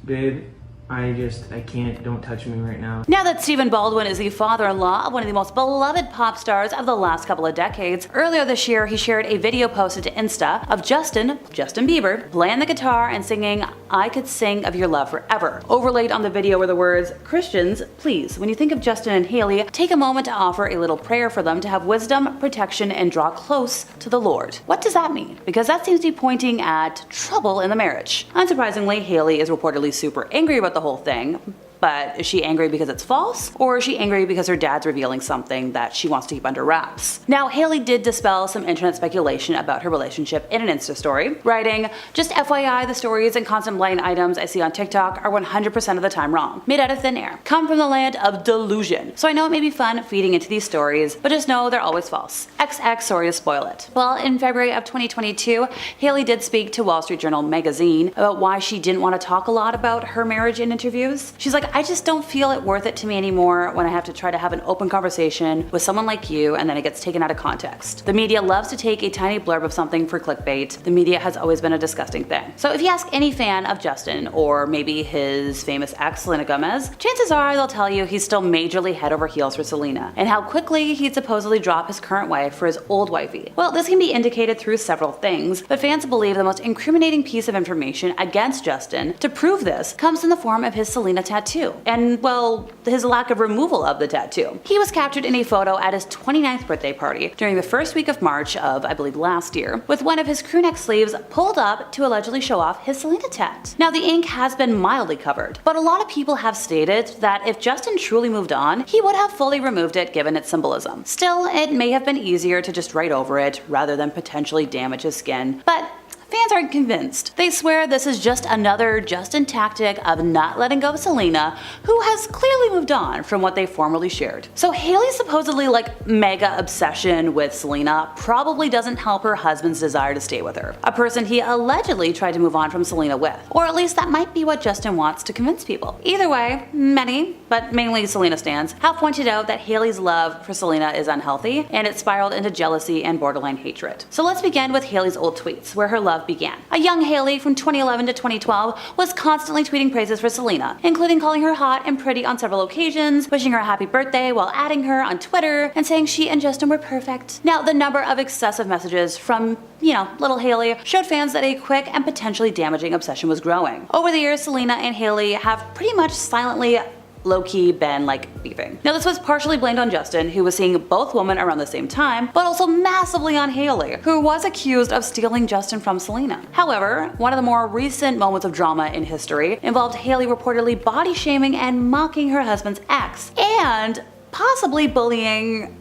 Babe, I can't, don't touch me right now. Now that Stephen Baldwin is the father-in-law of one of the most beloved pop stars of the last couple of decades, earlier this year he shared a video posted to Insta of Justin Bieber, playing the guitar and singing "I Could Sing of Your Love Forever." Overlaid on the video were the words, "Christians, please, when you think of Justin and Hailey, take a moment to offer a little prayer for them to have wisdom, protection, and draw close to the Lord." What does that mean? Because that seems to be pointing at trouble in the marriage. Unsurprisingly, Hailey is reportedly super angry about the whole thing. But is she angry because it's false? Or is she angry because her dad's revealing something that she wants to keep under wraps? Now, Hailey did dispel some internet speculation about her relationship in an Insta story, writing, "Just FYI, the stories and constant blind items I see on TikTok are 100% of the time wrong, made out of thin air, come from the land of delusion. So I know it may be fun feeding into these stories, but just know they're always false. XX, sorry to spoil it." Well, in February of 2022, Hailey did speak to Wall Street Journal magazine about why she didn't want to talk a lot about her marriage in interviews. She's like, "I just don't feel it worth it to me anymore when I have to try to have an open conversation with someone like you and then it gets taken out of context. The media loves to take a tiny blurb of something for clickbait. The media has always been a disgusting thing." So if you ask any fan of Justin, or maybe his famous ex Selena Gomez, chances are they'll tell you he's still majorly head over heels for Selena, and how quickly he'd supposedly drop his current wife for his old wifey. Well, this can be indicated through several things, but fans believe the most incriminating piece of information against Justin to prove this comes in the form of his Selena tattoo. And well, his lack of removal of the tattoo. He was captured in a photo at his 29th birthday party during the first week of March of, I believe, last year, with one of his crew neck sleeves pulled up to allegedly show off his Selena tat. Now, the ink has been mildly covered, but a lot of people have stated that if Justin truly moved on, he would have fully removed it given its symbolism. Still, it may have been easier to just write over it rather than potentially damage his skin, but fans aren't convinced. They swear this is just another Justin tactic of not letting go of Selena, who has clearly moved on from what they formerly shared. So Hailey's supposedly mega obsession with Selena probably doesn't help her husband's desire to stay with her, a person he allegedly tried to move on from Selena with. Or at least that might be what Justin wants to convince people. Either way, many, but mainly Selena stans, have pointed out that Hailey's love for Selena is unhealthy, and it spiraled into jealousy and borderline hatred. So let's begin with Hailey's old tweets, where her love love began. A young Hailey from 2011 to 2012 was constantly tweeting praises for Selena, including calling her hot and pretty on several occasions, wishing her a happy birthday while adding her on Twitter, and saying she and Justin were perfect. Now, the number of excessive messages from, little Hailey showed fans that a quick and potentially damaging obsession was growing. Over the years, Selena and Hailey have pretty much silently low-key been beefing. Now, this was partially blamed on Justin, who was seeing both women around the same time, but also massively on Hailey, who was accused of stealing Justin from Selena. However, one of the more recent moments of drama in history involved Hailey reportedly body shaming and mocking her husband's ex, and possibly bullying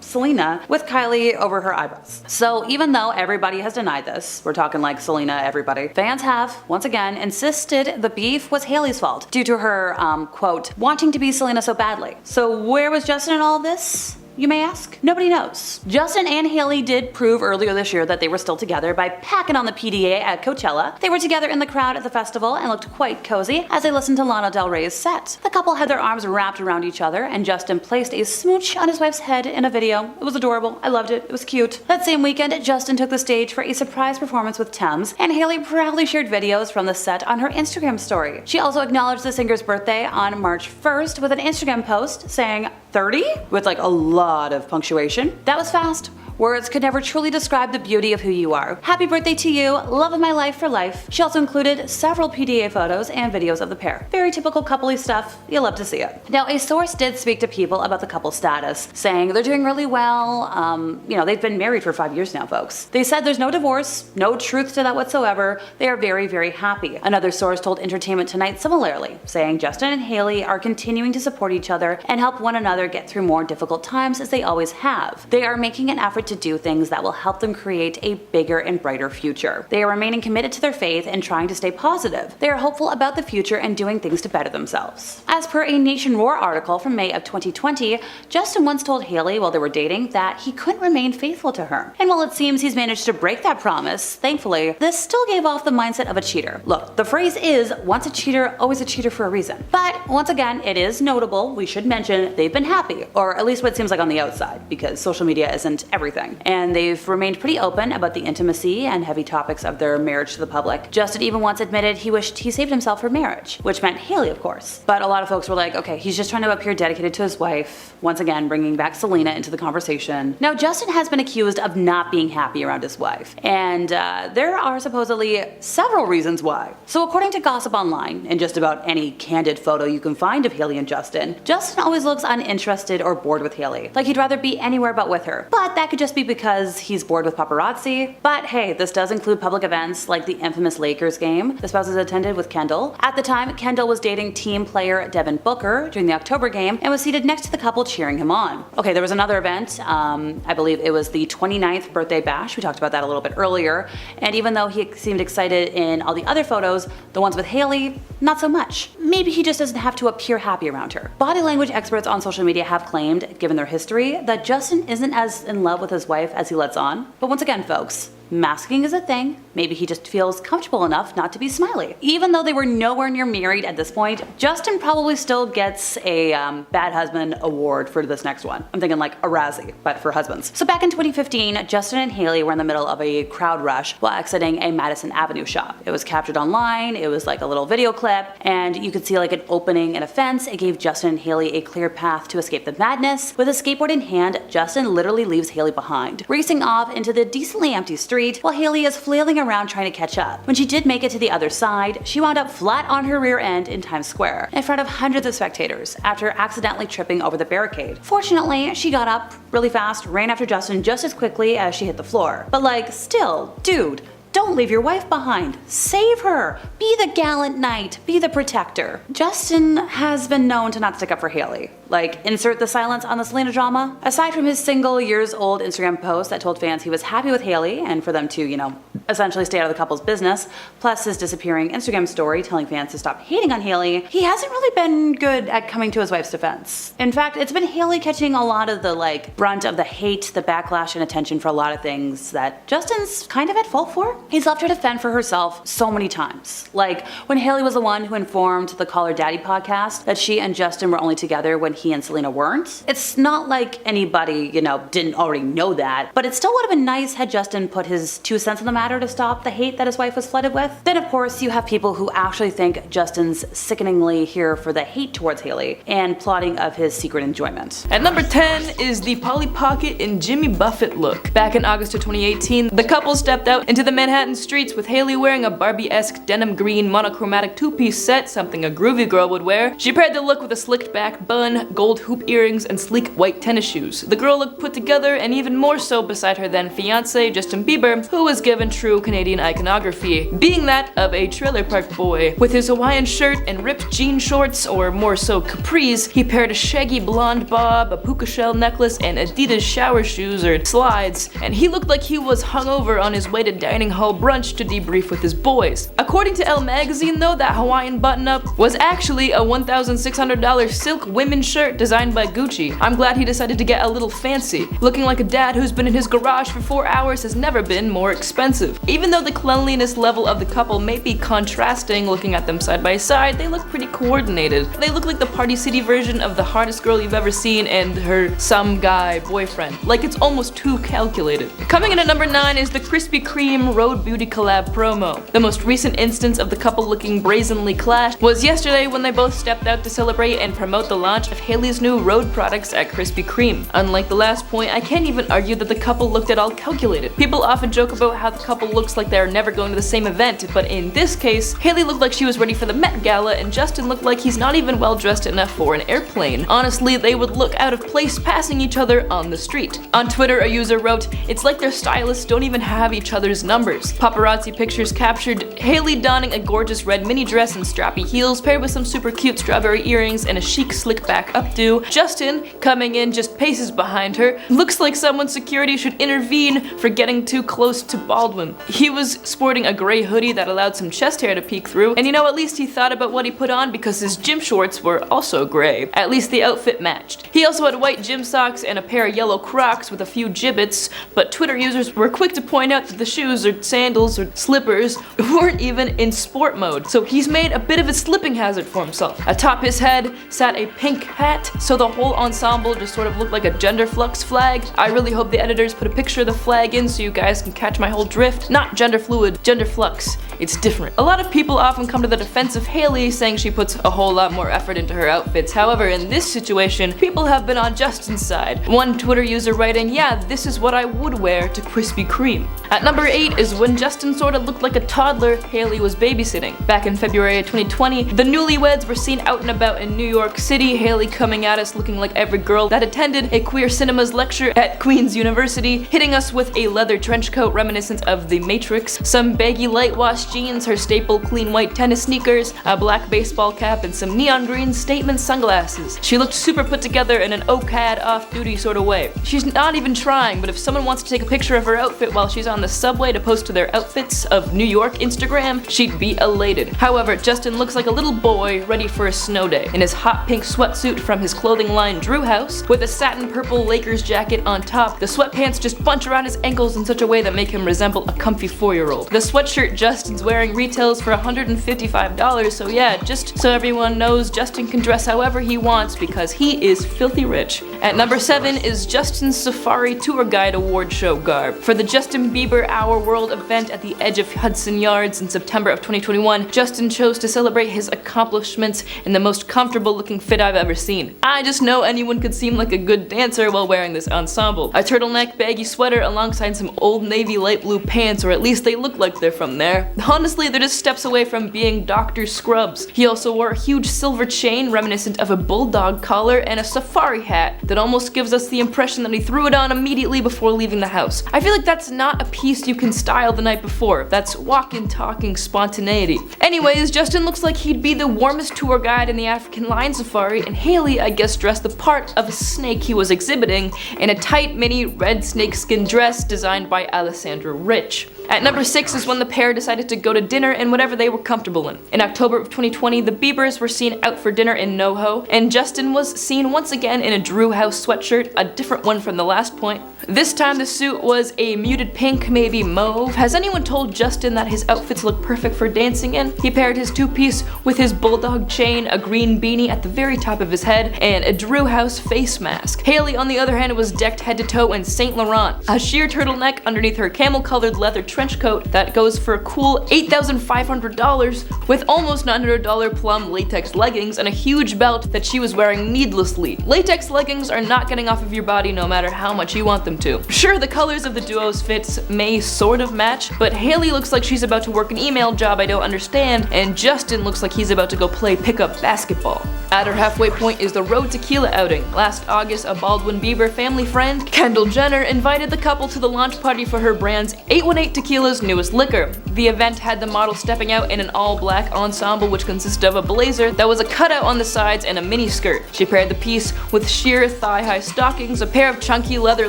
Selena with Kylie over her eyebrows. So even though everybody has denied this, we're talking like Selena, everybody, fans have, once again, insisted the beef was Hailey's fault due to her, quote, wanting to be Selena so badly. So where was Justin in all of this? You may ask? Nobody knows. Justin and Hailey did prove earlier this year that they were still together by packing on the PDA at Coachella. They were together in the crowd at the festival and looked quite cozy as they listened to Lana Del Rey's set. The couple had their arms wrapped around each other, and Justin placed a smooch on his wife's head in a video. It was adorable. I loved it. It was cute. That same weekend, Justin took the stage for a surprise performance with Thames, and Hailey proudly shared videos from the set on her Instagram story. She also acknowledged the singer's birthday on March 1st with an Instagram post saying 30 with a lot of punctuation. That was fast. Words could never truly describe the beauty of who you are. Happy birthday to you, love of my life for life. She also included several PDA photos and videos of the pair. Very typical coupley stuff, you'll love to see it. Now, a source did speak to People about the couple's status, saying they're doing really well. They've been married for 5 years now, folks. They said there's no divorce, no truth to that whatsoever. They are very, very happy. Another source told Entertainment Tonight similarly, saying Justin and Hailey are continuing to support each other and help one another get through more difficult times as they always have. They are making an effort to do things that will help them create a bigger and brighter future. They are remaining committed to their faith and trying to stay positive. They are hopeful about the future and doing things to better themselves. As per a Nation Roar article from May of 2020, Justin once told Hailey while they were dating that he couldn't remain faithful to her. And while it seems he's managed to break that promise, thankfully, this still gave off the mindset of a cheater. Look, the phrase is, once a cheater, always a cheater for a reason. But once again, it is notable, we should mention, they've been happy, or at least what it seems like on the outside, because social media isn't everything. And they've remained pretty open about the intimacy and heavy topics of their marriage to the public. Justin even once admitted he wished he saved himself for marriage, which meant Hailey, of course. But a lot of folks were like, okay, he's just trying to appear dedicated to his wife, once again bringing back Selena into the conversation. Now, Justin has been accused of not being happy around his wife, and there are supposedly several reasons why. So according to Gossip Online, and just about any candid photo you can find of Hailey and Justin always looks uninterested or bored with Hailey, like he'd rather be anywhere but with her. But that could just be because he's bored with paparazzi. But hey, this does include public events like the infamous Lakers game the spouses attended with Kendall. At the time, Kendall was dating team player Devin Booker during the October game and was seated next to the couple cheering him on. Okay, there was another event, I believe it was the 29th birthday bash, we talked about that a little bit earlier, and even though he seemed excited in all the other photos, the ones with Hailey, not so much. Maybe he just doesn't have to appear happy around her. Body language experts on social media have claimed, given their history, that Justin isn't as in love with his wife as he lets on. But once again, folks, masking is a thing. Maybe he just feels comfortable enough not to be smiley. Even though they were nowhere near married at this point, Justin probably still gets a Bad Husband award for this next one. I'm thinking like a Razzie, but for husbands. So back in 2015, Justin and Hailey were in the middle of a crowd rush while exiting a Madison Avenue shop. It was captured online, it was like a little video clip, and you could see like an opening in a fence. It gave Justin and Hailey a clear path to escape the madness. With a skateboard in hand, Justin literally leaves Hailey behind, racing off into the decently empty street while Hailey is flailing around trying to catch up. When she did make it to the other side, she wound up flat on her rear end in Times Square in front of hundreds of spectators after accidentally tripping over the barricade. Fortunately, she got up really fast, ran after Justin just as quickly as she hit the floor. But like, still, dude, don't leave your wife behind. Save her. Be the gallant knight. Be the protector. Justin has been known to not stick up for Hailey. Like, insert the silence on the Selena drama. Aside from his single years old Instagram post that told fans he was happy with Hailey and for them to, essentially stay out of the couple's business, plus his disappearing Instagram story telling fans to stop hating on Hailey, he hasn't really been good at coming to his wife's defense. In fact, it's been Hailey catching a lot of the brunt of the hate, the backlash, and attention for a lot of things that Justin's kind of at fault for. He's left her to fend for herself so many times. Like when Hailey was the one who informed the Call Her Daddy podcast that she and Justin were only together when he and Selena weren't. It's not like anybody, didn't already know that, but it still would have been nice had Justin put his 2 cents on the matter to stop the hate that his wife was flooded with. Then of course you have people who actually think Justin's sickeningly here for the hate towards Hailey and plotting of his secret enjoyment. At number 10 is the Polly Pocket and Jimmy Buffett look. Back in August of 2018, the couple stepped out into the Manhattan streets with Hailey wearing a Barbie-esque denim green monochromatic 2-piece set, something a groovy girl would wear. She paired the look with a slicked back bun, gold hoop earrings, and sleek white tennis shoes. The girl looked put together, and even more so beside her then fiance Justin Bieber, who was given true Canadian iconography, being that of a trailer park boy. With his Hawaiian shirt and ripped jean shorts, or more so capris, he paired a shaggy blonde bob, a puka shell necklace, and Adidas shower shoes or slides, and he looked like he was hungover on his way to dining hall brunch to debrief with his boys. According to Elle magazine though, that Hawaiian button-up was actually a $1,600 silk women's shirt designed by Gucci. I'm glad he decided to get a little fancy. Looking like a dad who's been in his garage for 4 hours has never been more expensive. Even though the cleanliness level of the couple may be contrasting, looking at them side by side, they look pretty coordinated. They look like the Party City version of the hottest girl you've ever seen and her some guy boyfriend. Like it's almost too calculated. Coming in at number 9 is the Krispy Kreme Road Beauty collab promo. The most recent instance of the couple looking brazenly clashed was yesterday when they both stepped out to celebrate and promote the launch of Hailey's new road products at Krispy Kreme. Unlike the last point, I can't even argue that the couple looked at all calculated. People often joke about how the couple looks like they're never going to the same event, but in this case, Hailey looked like she was ready for the Met Gala and Justin looked like he's not even well dressed enough for an airplane. Honestly, they would look out of place passing each other on the street. On Twitter, a user wrote, "It's like their stylists don't even have each other's numbers." Paparazzi pictures captured Hailey donning a gorgeous red mini dress and strappy heels paired with some super cute strawberry earrings and a chic slick back updo. Justin, coming in just paces behind her, looks like someone security should intervene for getting too close to Baldwin. He was sporting a gray hoodie that allowed some chest hair to peek through, and at least he thought about what he put on because his gym shorts were also gray. At least the outfit matched. He also had white gym socks and a pair of yellow Crocs with a few gibbets, but Twitter users were quick to point out that the shoes or sandals or slippers weren't even in sport mode, so he's made a bit of a slipping hazard for himself. Atop his head sat a pink hat, so the whole ensemble just sort of looked like a gender flux flag. I really hope the editors put a picture of the flag in so you guys can catch my whole drift. Not gender fluid, gender flux. It's different. A lot of people often come to the defense of Hailey, saying she puts a whole lot more effort into her outfits. However, in this situation, people have been on Justin's side. One Twitter user writing, "Yeah, this is what I would wear to Krispy Kreme." At number 8 is when Justin sort of looked like a toddler Hailey was babysitting. Back in February of 2020, the newlyweds were seen out and about in New York City, Hailey coming at us looking like every girl that attended a queer cinemas lecture at Queen's University, hitting us with a leather trench coat reminiscent of The Matrix, some baggy light wash jeans, her staple clean white tennis sneakers, a black baseball cap, and some neon green statement sunglasses. She looked super put together in an OCAD off-duty sort of way. She's not even trying, but if someone wants to take a picture of her outfit while she's on the subway to post to their Outfits of New York Instagram, she'd be elated. However, Justin looks like a little boy ready for a snow day, in his hot pink sweatsuit from his clothing line Drew House, with a satin purple Lakers jacket on top. The sweatpants just bunch around his ankles in such a way that make him resemble a comfy 4-year-old. The sweatshirt Justin's wearing retails for $155, so yeah, just so everyone knows, Justin can dress however he wants because he is filthy rich. At number 7 is Justin's Safari Tour Guide Award Show garb. For the Justin Bieber Our World event at the edge of Hudson Yards in September of 2021, Justin chose to celebrate his accomplishments in the most comfortable looking fit I've ever seen. I just know anyone could seem like a good dancer while wearing this ensemble. A turtleneck baggy sweater alongside some Old Navy light blue pants, or at least they look like they're from there. Honestly, they're just steps away from being Dr. Scrubs. He also wore a huge silver chain reminiscent of a bulldog collar and a safari hat that almost gives us the impression that he threw it on immediately before leaving the house. I feel like that's not a piece you can style the night before. That's walking, talking spontaneity. Anyways, Justin looks like he'd be the warmest tour guide in the African lion safari, and Hailey, I guess, dressed the part of a snake he was exhibiting in a tight mini red snakeskin dress designed by Alessandra Rich. At number 6 is when the pair decided to go to dinner in whatever they were comfortable in. In October of 2020, the Biebers were seen out for dinner in NoHo, and Justin was seen once again in a Drew House sweatshirt, a different one from the last point. This time the suit was a muted pink, maybe mauve. Has anyone told Justin that his outfits look perfect for dancing in? He paired his two-piece with his bulldog chain, a green beanie at the very top of his head, and a Drew House face mask. Hailey, on the other hand, was decked head to toe in Saint Laurent, a sheer turtleneck underneath her camel-colored leather trench coat that goes for a cool $8,500 with almost $900 plum latex leggings and a huge belt that she was wearing needlessly. Latex leggings are not getting off of your body no matter how much you want them to. Sure, the colors of the duo's fits may sort of match, but Hailey looks like she's about to work an email job I don't understand, and Justin looks like he's about to go play pickup basketball. At her halfway point is the Road Tequila outing. Last August, a Baldwin Bieber family friend, Kendall Jenner, invited the couple to the launch party for her brand's 818 Tequila's newest liquor. The event had the model stepping out in an all-black ensemble which consisted of a blazer that was a cutout on the sides and a mini skirt. She paired the piece with sheer thigh-high stockings, a pair of chunky leather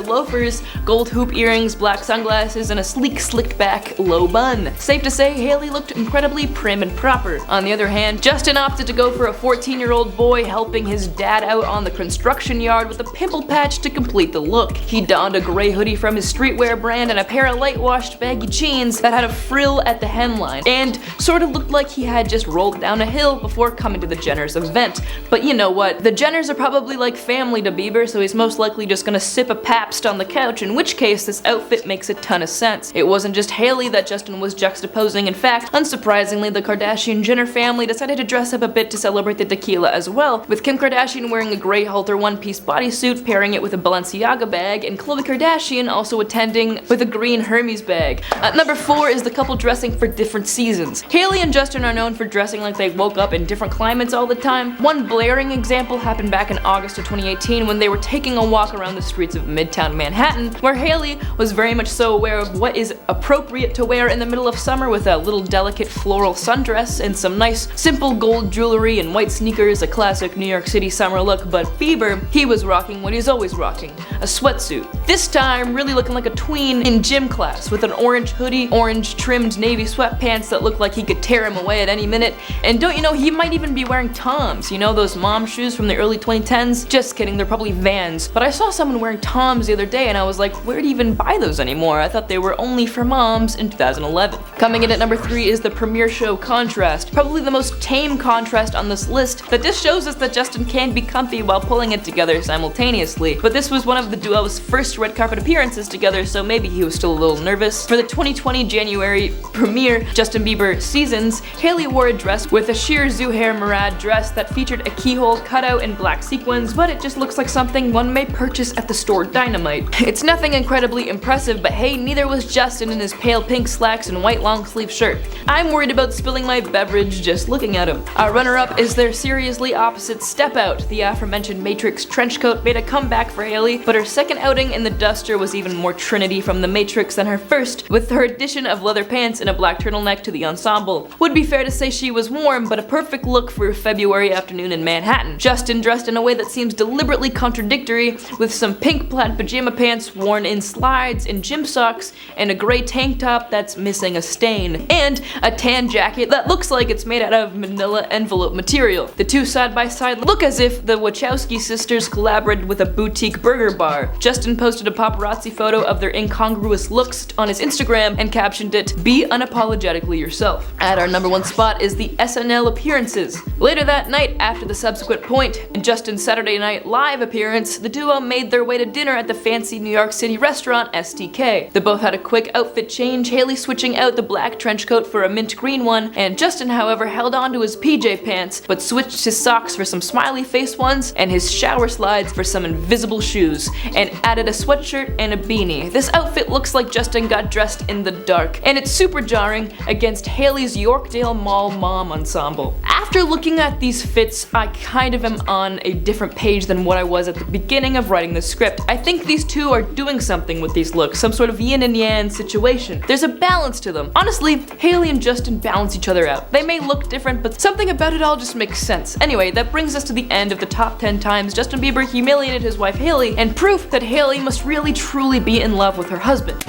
loafers, gold hoop earrings, black sunglasses, and a sleek, slicked-back low bun. Safe to say, Hailey looked incredibly prim and proper. On the other hand, Justin opted to go for a 14-year-old boy helping his dad out on the construction yard with a pimple patch to complete the look. He donned a gray hoodie from his streetwear brand and a pair of light-washed baggy jeans that had a frill at the hemline, and sort of looked like he had just rolled down a hill before coming to the Jenners' event. But you know what? The Jenners are probably like family to Bieber, so he's most likely just gonna sip a Pabst on the couch, in which case this outfit makes a ton of sense. It wasn't just Hailey that Justin was juxtaposing. In fact, unsurprisingly, the Kardashian-Jenner family decided to dress up a bit to celebrate the tequila as well, with Kim Kardashian wearing a gray halter one-piece bodysuit, pairing it with a Balenciaga bag, and Khloe Kardashian also attending with a green Hermes bag. At number 4 is the couple dressing for different seasons. Hailey and Justin are known for dressing like they woke up in different climates all the time. One blaring example happened back in August of 2018 when they were taking a walk around the streets of Midtown Manhattan, where Hailey was very much so aware of what is appropriate to wear in the middle of summer, with a little delicate floral sundress and some nice simple gold jewelry and white sneakers, a classic New York City summer look. But Bieber, he was rocking what he's always rocking, a sweatsuit. This time really looking like a tween in gym class, with an orange hoodie, orange trimmed navy sweatpants that looked like he could tear him away at any minute, and don't you know, he might even be wearing Toms, you know, those mom shoes from the early 2010s? Just kidding, they're probably Vans. But I saw someone wearing Toms the other day and I was like, where do you even buy those anymore? I thought they were only for moms in 2011. Coming in at number 3 is the premiere show contrast, probably the most tame contrast on this list, that just shows us that Justin can be comfy while pulling it together simultaneously. But this was one of the duo's first red carpet appearances together, so maybe he was still a little nervous. For the 2020 January premiere Justin Bieber Seasons, Hailey wore a dress with a sheer Zuhair Murad dress that featured a keyhole cutout in black sequins, but it just looks like something one may purchase at the store Dynamite. It's nothing incredibly impressive, but hey, neither was Justin in his pale pink slacks and white long sleeve shirt. I'm worried about spilling my beverage just looking at him. Our runner-up is their seriously opposite Step Out. The aforementioned Matrix trench coat made a comeback for Hailey, but her second outing in the duster was even more Trinity from the Matrix than her first, with her addition of leather pants and a black turtleneck to the ensemble. Would be fair to say she was warm, but a perfect look for a February afternoon in Manhattan. Justin dressed in a way that seems deliberately contradictory, with some pink plaid pajama pants worn in slides and gym socks, and a gray tank top that's missing a stain, and a tan jacket that looks like it's made out of manila envelope material. The two side by side look as if the Wachowski sisters collaborated with a boutique burger bar. Justin posted a paparazzi photo of their incongruous looks on his Instagram and captioned it, "Be unapologetically yourself." At our number 1 spot is the SNL appearances. Later that night, after the subsequent point in Justin's Saturday Night Live appearance, the duo made their way to dinner at the fancy New York City restaurant STK. They both had a quick outfit change, Hailey switching out the black trench coat for a mint green one, and Justin, however, held on to his PJ pants, but switched his socks for some smiley face ones and his shower slides for some invisible shoes, and added a sweatshirt and a beanie. This outfit looks like Justin got dressed in the dark, and it's super jarring against Hailey's Yorkdale Mall mom ensemble. After looking at these fits, I kind of am on a different page than what I was at the beginning of writing the script. I think these two are doing something with these looks, some sort of yin and yang situation. There's a balance to them. Honestly, Hailey and Justin balance each other out. They may look different, but something about it all just makes sense. Anyway, that brings us to the end of the top 10 times Justin Bieber humiliated his wife Hailey, and proof that Hailey must really truly be in love with her husband.